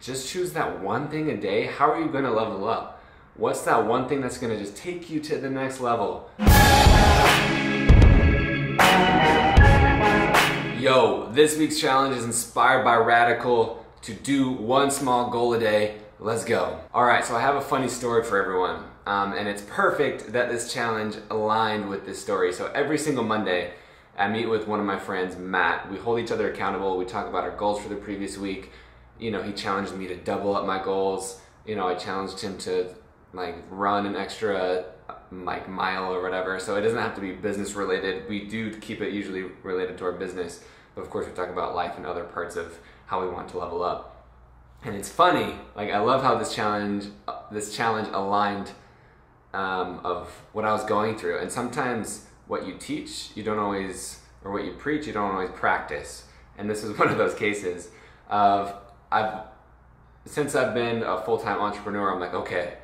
Just choose that one thing a day. How are you going to level up? What's that one thing that's going to just take you to the next level? Yo, this week's challenge is inspired by Radical to do one small goal a day. Let's go. All right, so I have a funny story for everyone. And it's perfect that this challenge aligned with this story. So every single Monday, I meet with one of my friends, Matt. We hold each other accountable. We talk about our goals for the previous week. You know, he challenged me to double up my goals. You know, I challenged him to run an extra mile or whatever. So it doesn't have to be business related. We do keep it usually related to our business. But of course we talk about life and other parts of how we want to level up. And it's funny, I love how this challenge aligned of what I was going through. And sometimes what you teach, you don't always, or what you preach, you don't always practice. And this is one of those cases of, since I've been a full-time entrepreneur, I'm like, okay,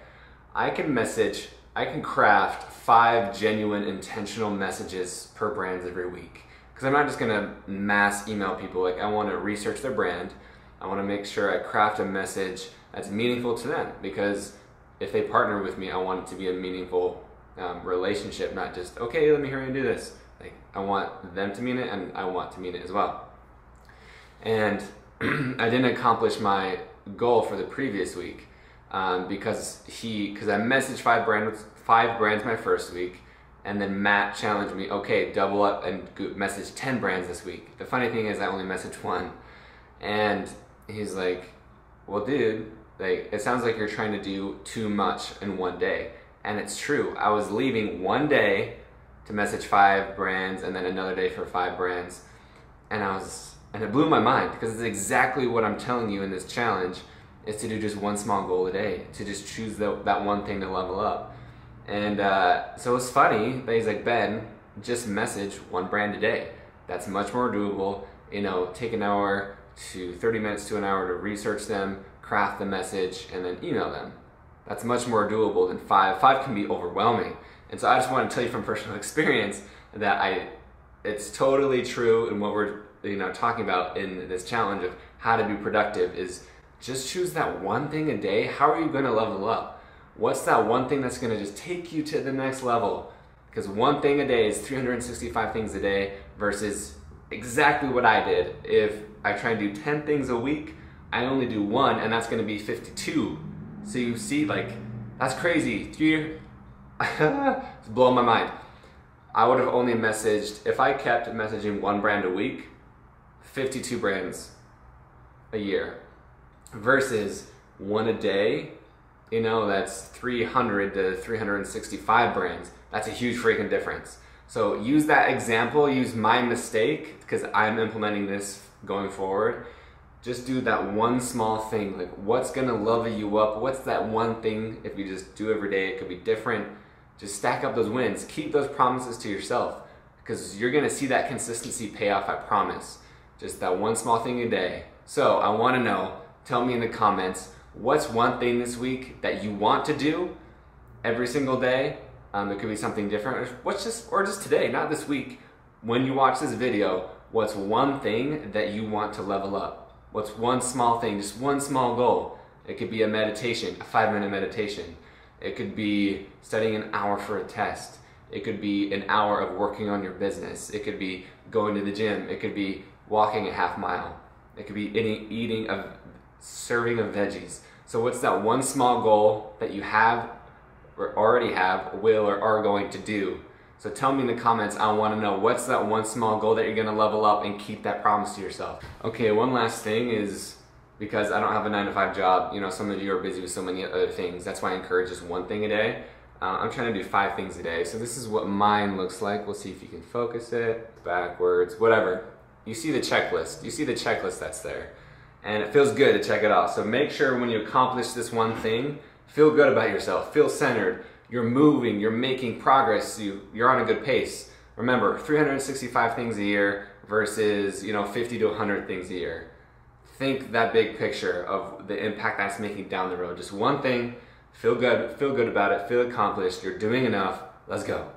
I can craft 5 genuine intentional messages per brand every week. Because I'm not just gonna mass email people. I want to research their brand. I want to make sure I craft a message that's meaningful to them. Because if they partner with me, I want it to be a meaningful relationship, not just, okay, let me hear you do this. I want them to mean it, and I want to mean it as well. And I didn't accomplish my goal for the previous week because I messaged 5 brands my first week, and then Matt challenged me, okay, double up and message 10 brands this week. The funny thing is I only messaged 1, and he's like, well, dude, it sounds like you're trying to do too much in one day. And it's true. I was leaving one day to message 5 brands and then another day for 5 brands. And it blew my mind because it's exactly what I'm telling you in this challenge, is to do just one small goal a day, to just choose that one thing to level up. And so it's funny that he's like, Ben, just message 1 brand a day. That's much more doable. You know, take an hour to 30 minutes to an hour to research them, craft the message, and then email them. That's much more doable than 5. 5 can be overwhelming. And so I just want to tell you from personal experience that it's totally true, and what we're talking about in this challenge of how to be productive is just choose that one thing a day. How are you going to level up? What's that one thing that's going to just take you to the next level? Because one thing a day is 365 things a day versus exactly what I did. If I try and do 10 things a week, I only do 1, and that's going to be 52. So you see, that's crazy. It's blowing my mind. I would have only messaged, if I kept messaging 1 brand a week, 52 brands a year. Versus 1 a day, that's 300 to 365 brands. That's a huge freaking difference. So use that example, use my mistake, because I'm implementing this going forward. Just do that one small thing. What's gonna level you up? What's that one thing, if you just do every day, it could be different. Just stack up those wins. Keep those promises to yourself, because you're gonna see that consistency pay off, I promise. Just that one small thing a day. So I wanna know, tell me in the comments, what's one thing this week that you want to do every single day? It could be something different, or just today, not this week. When you watch this video, what's one thing that you want to level up? What's one small thing, just one small goal? It could be a meditation, a 5-minute meditation. It could be studying an hour for a test. It could be an hour of working on your business. It could be going to the gym. It could be walking a half mile. It could be eating a serving of veggies. So what's that one small goal that you have or already have, will, or are going to do? So tell me in the comments, I want to know, what's that one small goal that you're going to level up and keep that promise to yourself? Okay, one last thing is, because I don't have a 9-to-5 job, some of you are busy with so many other things. That's why I encourage just 1 thing a day. I'm trying to do 5 things a day. So this is what mine looks like. We'll see if you can focus it, backwards, whatever. You see the checklist. You see the checklist that's there. And it feels good to check it off. So make sure when you accomplish this one thing, feel good about yourself, feel centered. You're moving, you're making progress, you're on a good pace. Remember, 365 things a year versus 50 to 100 things a year. Think that big picture of the impact that's making down the road. Just one thing, feel good about it, feel accomplished, you're doing enough, let's go.